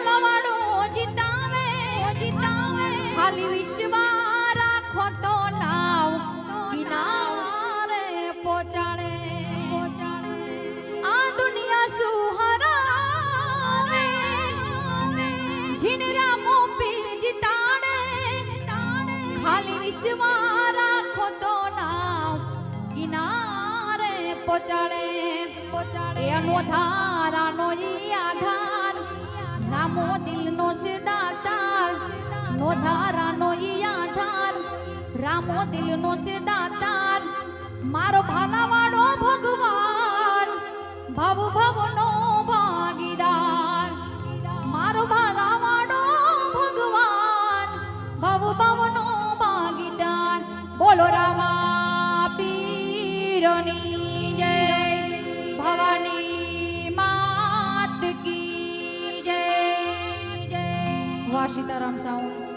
ભાલવાડો જીતાવે જીતાવે ખાલી વિશ્વા રાખો તો નાવ કિનારે પહોંચાડે આ દુનિયા સુહરાવે જીન રામો પીર જીતાડે ખાલી વિશ્વા રાખો તો નાવ કિનારે પહોંચાડે એનો ધારાનો આધાર રામો દિલનો સિદ્ધાતાર નો ધારાનો આધાર રામો દિલનો સિદ્ધાતાર મારો ભાલાવાળો ભગવાન ભવ ભવનો ભાગીદાર મારો ભાલાવાળો ભગવાન ભવ ભવનો ભાગીદાર બોલો રામા પીરની જય ભવાની માત કી જય જય વા સીતારામ સાઉન્ડ